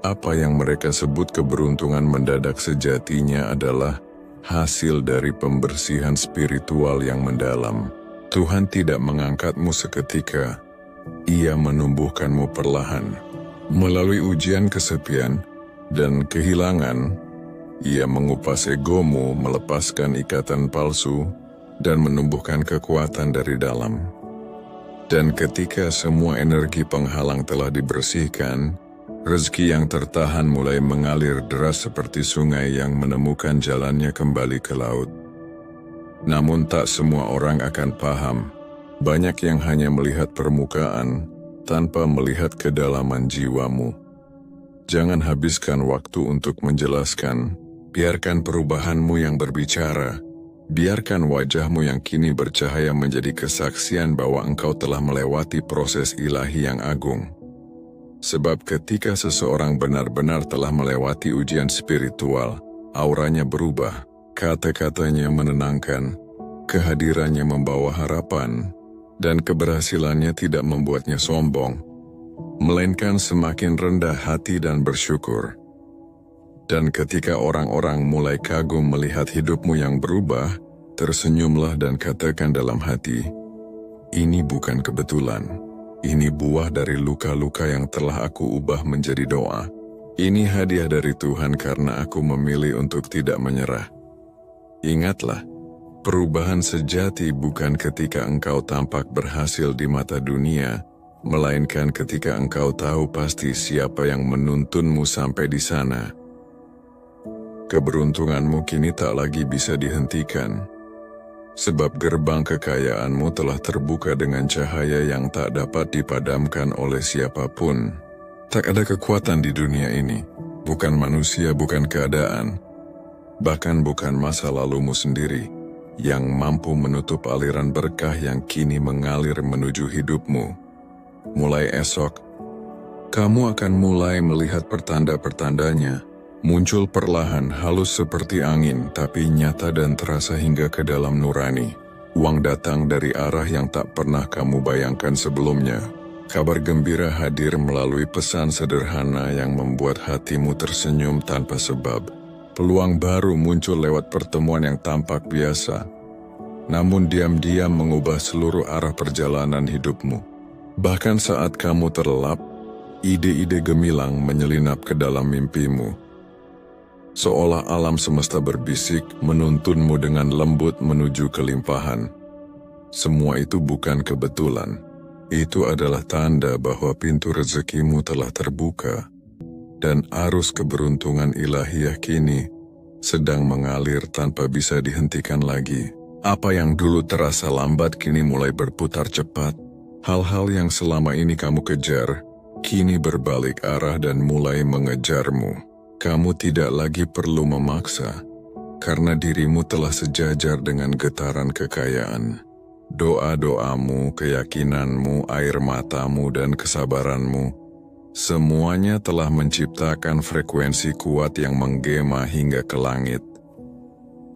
Apa yang mereka sebut keberuntungan mendadak sejatinya adalah hasil dari pembersihan spiritual yang mendalam. Tuhan tidak mengangkatmu seketika, Ia menumbuhkanmu perlahan. Melalui ujian kesepian dan kehilangan, Ia mengupas egomu, melepaskan ikatan palsu, dan menumbuhkan kekuatan dari dalam. Dan ketika semua energi penghalang telah dibersihkan, rezeki yang tertahan mulai mengalir deras seperti sungai yang menemukan jalannya kembali ke laut. Namun tak semua orang akan paham. Banyak yang hanya melihat permukaan, tanpa melihat kedalaman jiwamu. Jangan habiskan waktu untuk menjelaskan. Biarkan perubahanmu yang berbicara. Biarkan wajahmu yang kini bercahaya menjadi kesaksian bahwa engkau telah melewati proses ilahi yang agung. Sebab ketika seseorang benar-benar telah melewati ujian spiritual, auranya berubah, kata-katanya menenangkan, kehadirannya membawa harapan, dan keberhasilannya tidak membuatnya sombong, melainkan semakin rendah hati dan bersyukur. Dan ketika orang-orang mulai kagum melihat hidupmu yang berubah, tersenyumlah dan katakan dalam hati, "Ini bukan kebetulan. Ini buah dari luka-luka yang telah aku ubah menjadi doa. Ini hadiah dari Tuhan karena aku memilih untuk tidak menyerah." Ingatlah, perubahan sejati bukan ketika engkau tampak berhasil di mata dunia, melainkan ketika engkau tahu pasti siapa yang menuntunmu sampai di sana. Keberuntunganmu kini tak lagi bisa dihentikan, sebab gerbang kekayaanmu telah terbuka dengan cahaya yang tak dapat dipadamkan oleh siapapun. Tak ada kekuatan di dunia ini, bukan manusia, bukan keadaan, bahkan bukan masa lalumu sendiri, yang mampu menutup aliran berkah yang kini mengalir menuju hidupmu. Mulai esok, kamu akan mulai melihat pertanda-pertandanya, muncul perlahan halus seperti angin, tapi nyata dan terasa hingga ke dalam nurani. Uang datang dari arah yang tak pernah kamu bayangkan sebelumnya. Kabar gembira hadir melalui pesan sederhana yang membuat hatimu tersenyum tanpa sebab. Peluang baru muncul lewat pertemuan yang tampak biasa, namun diam-diam mengubah seluruh arah perjalanan hidupmu. Bahkan saat kamu terlelap, ide-ide gemilang menyelinap ke dalam mimpimu. Seolah alam semesta berbisik menuntunmu dengan lembut menuju kelimpahan. Semua itu bukan kebetulan. Itu adalah tanda bahwa pintu rezekimu telah terbuka, dan arus keberuntungan ilahiyah kini sedang mengalir tanpa bisa dihentikan lagi. Apa yang dulu terasa lambat kini mulai berputar cepat. Hal-hal yang selama ini kamu kejar, kini berbalik arah dan mulai mengejarmu. Kamu tidak lagi perlu memaksa, karena dirimu telah sejajar dengan getaran kekayaan. Doa-doamu, keyakinanmu, air matamu, dan kesabaranmu, semuanya telah menciptakan frekuensi kuat yang menggema hingga ke langit.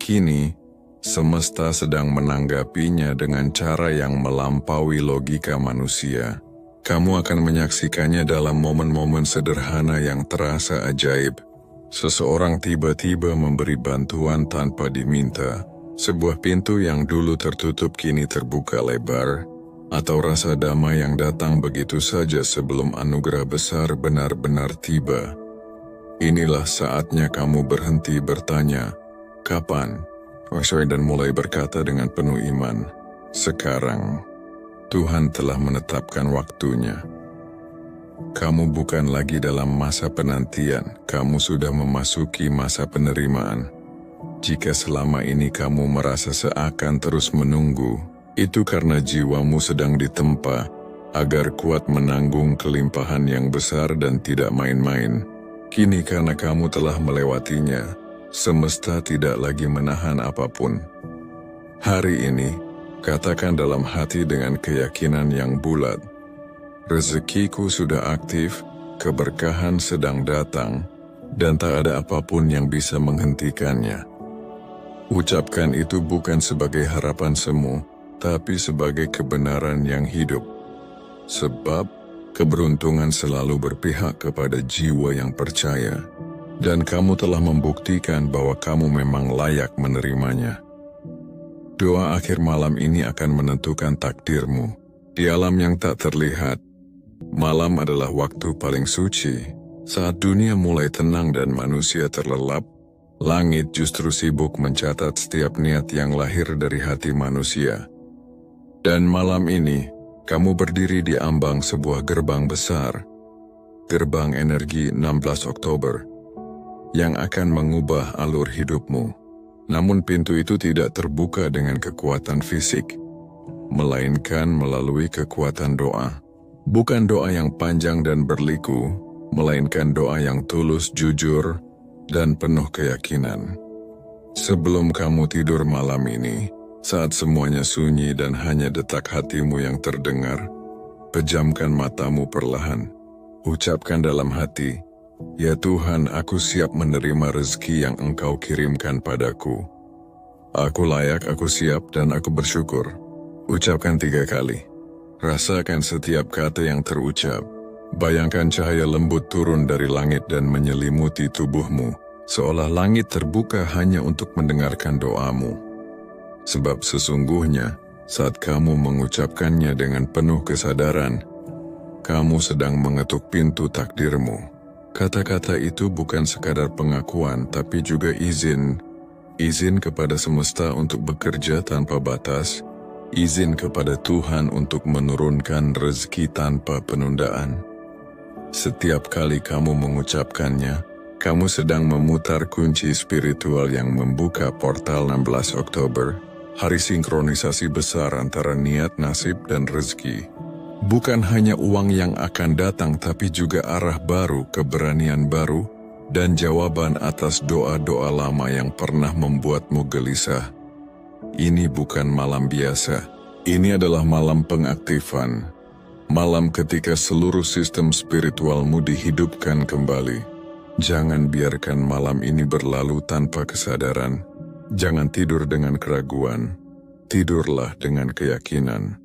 Kini, semesta sedang menanggapinya dengan cara yang melampaui logika manusia. Kamu akan menyaksikannya dalam momen-momen sederhana yang terasa ajaib. Seseorang tiba-tiba memberi bantuan tanpa diminta. Sebuah pintu yang dulu tertutup kini terbuka lebar. Atau rasa damai yang datang begitu saja sebelum anugerah besar benar-benar tiba. Inilah saatnya kamu berhenti bertanya, "Kapan?" Dan mulai berkata dengan penuh iman, "Sekarang." Tuhan telah menetapkan waktunya. Kamu bukan lagi dalam masa penantian, kamu sudah memasuki masa penerimaan. Jika selama ini kamu merasa seakan terus menunggu, itu karena jiwamu sedang ditempa agar kuat menanggung kelimpahan yang besar dan tidak main-main. Kini karena kamu telah melewatinya, semesta tidak lagi menahan apapun. Hari ini, katakan dalam hati dengan keyakinan yang bulat, "Rezekiku sudah aktif, keberkahan sedang datang, dan tak ada apapun yang bisa menghentikannya." Ucapkan itu bukan sebagai harapan semu, tapi sebagai kebenaran yang hidup. Sebab, keberuntungan selalu berpihak kepada jiwa yang percaya, dan kamu telah membuktikan bahwa kamu memang layak menerimanya. Doa akhir malam ini akan menentukan takdirmu. Di alam yang tak terlihat, malam adalah waktu paling suci. Saat dunia mulai tenang dan manusia terlelap, langit justru sibuk mencatat setiap niat yang lahir dari hati manusia. Dan malam ini, kamu berdiri di ambang sebuah gerbang besar, gerbang energi 16 Oktober, yang akan mengubah alur hidupmu. Namun pintu itu tidak terbuka dengan kekuatan fisik, melainkan melalui kekuatan doa. Bukan doa yang panjang dan berliku, melainkan doa yang tulus, jujur, dan penuh keyakinan. Sebelum kamu tidur malam ini, saat semuanya sunyi dan hanya detak hatimu yang terdengar, pejamkan matamu perlahan. Ucapkan dalam hati, "Ya Tuhan, aku siap menerima rezeki yang Engkau kirimkan padaku. Aku layak, aku siap, dan aku bersyukur." Ucapkan 3 kali. Rasakan setiap kata yang terucap. Bayangkan cahaya lembut turun dari langit dan menyelimuti tubuhmu, seolah langit terbuka hanya untuk mendengarkan doamu. Sebab sesungguhnya, saat kamu mengucapkannya dengan penuh kesadaran, kamu sedang mengetuk pintu takdirmu. Kata-kata itu bukan sekadar pengakuan, tapi juga izin. Izin kepada semesta untuk bekerja tanpa batas, izin kepada Tuhan untuk menurunkan rezeki tanpa penundaan. Setiap kali kamu mengucapkannya, kamu sedang memutar kunci spiritual yang membuka portal 16 Oktober, hari sinkronisasi besar antara niat, nasib, dan rezeki. Bukan hanya uang yang akan datang, tapi juga arah baru, keberanian baru, dan jawaban atas doa-doa lama yang pernah membuatmu gelisah. Ini bukan malam biasa. Ini adalah malam pengaktifan. Malam ketika seluruh sistem spiritualmu dihidupkan kembali. Jangan biarkan malam ini berlalu tanpa kesadaran. Jangan tidur dengan keraguan. Tidurlah dengan keyakinan.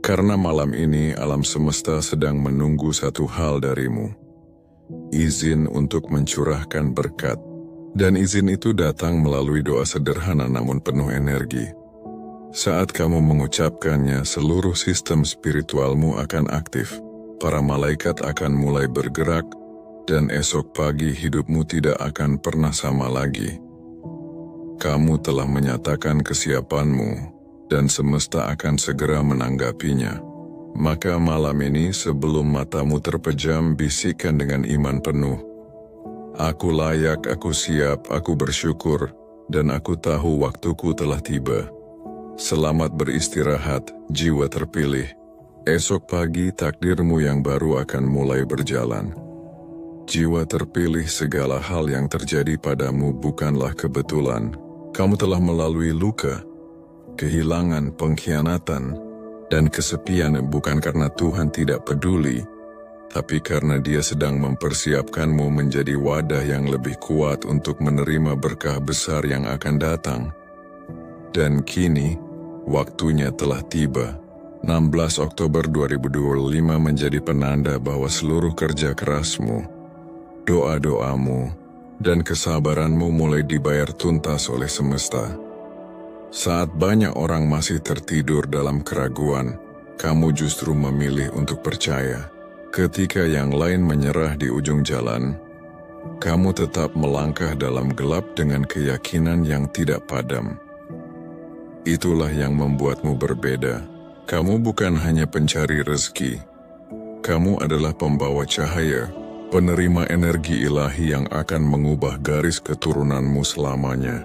Karena malam ini alam semesta sedang menunggu satu hal darimu. Izin untuk mencurahkan berkat. Dan izin itu datang melalui doa sederhana namun penuh energi. Saat kamu mengucapkannya, seluruh sistem spiritualmu akan aktif. Para malaikat akan mulai bergerak, dan esok pagi hidupmu tidak akan pernah sama lagi. Kamu telah menyatakan kesiapanmu, dan semesta akan segera menanggapinya. Maka malam ini sebelum matamu terpejam, bisikan dengan iman penuh. Aku layak, aku siap, aku bersyukur, dan aku tahu waktuku telah tiba. Selamat beristirahat, jiwa terpilih. Esok pagi takdirmu yang baru akan mulai berjalan. Jiwa terpilih, segala hal yang terjadi padamu bukanlah kebetulan. Kamu telah melalui luka, kehilangan, pengkhianatan, dan kesepian bukan karena Tuhan tidak peduli, tapi karena Dia sedang mempersiapkanmu menjadi wadah yang lebih kuat untuk menerima berkah besar yang akan datang. Dan kini, waktunya telah tiba. 16 Oktober 2025 menjadi penanda bahwa seluruh kerja kerasmu, doa-doamu, dan kesabaranmu mulai dibayar tuntas oleh semesta. Saat banyak orang masih tertidur dalam keraguan, kamu justru memilih untuk percaya. Ketika yang lain menyerah di ujung jalan, kamu tetap melangkah dalam gelap dengan keyakinan yang tidak padam. Itulah yang membuatmu berbeda. Kamu bukan hanya pencari rezeki. Kamu adalah pembawa cahaya, penerima energi ilahi yang akan mengubah garis keturunanmu selamanya.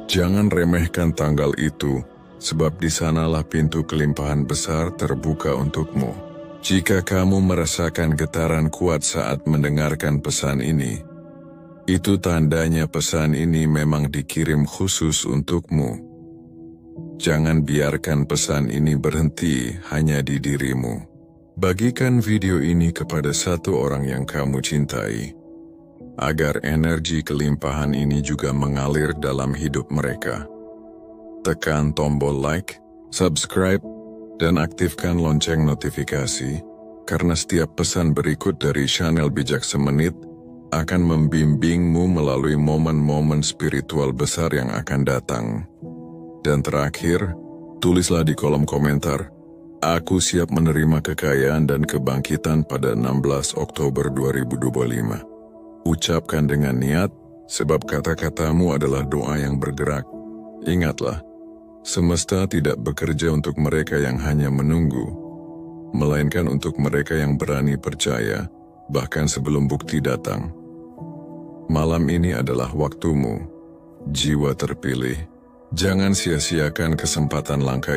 Jangan remehkan tanggal itu, sebab di sanalah pintu kelimpahan besar terbuka untukmu. Jika kamu merasakan getaran kuat saat mendengarkan pesan ini, itu tandanya pesan ini memang dikirim khusus untukmu. Jangan biarkan pesan ini berhenti hanya di dirimu. Bagikan video ini kepada satu orang yang kamu cintai, agar energi kelimpahan ini juga mengalir dalam hidup mereka. Tekan tombol like, subscribe, dan aktifkan lonceng notifikasi, karena setiap pesan berikut dari channel Bijak Semenit akan membimbingmu melalui momen-momen spiritual besar yang akan datang. Dan terakhir, tulislah di kolom komentar, "Aku siap menerima kekayaan dan kebangkitan pada 16 Oktober 2025. Ucapkan dengan niat, sebab kata-katamu adalah doa yang bergerak. Ingatlah, semesta tidak bekerja untuk mereka yang hanya menunggu, melainkan untuk mereka yang berani percaya, bahkan sebelum bukti datang. Malam ini adalah waktumu, jiwa terpilih. Jangan sia-siakan kesempatan langka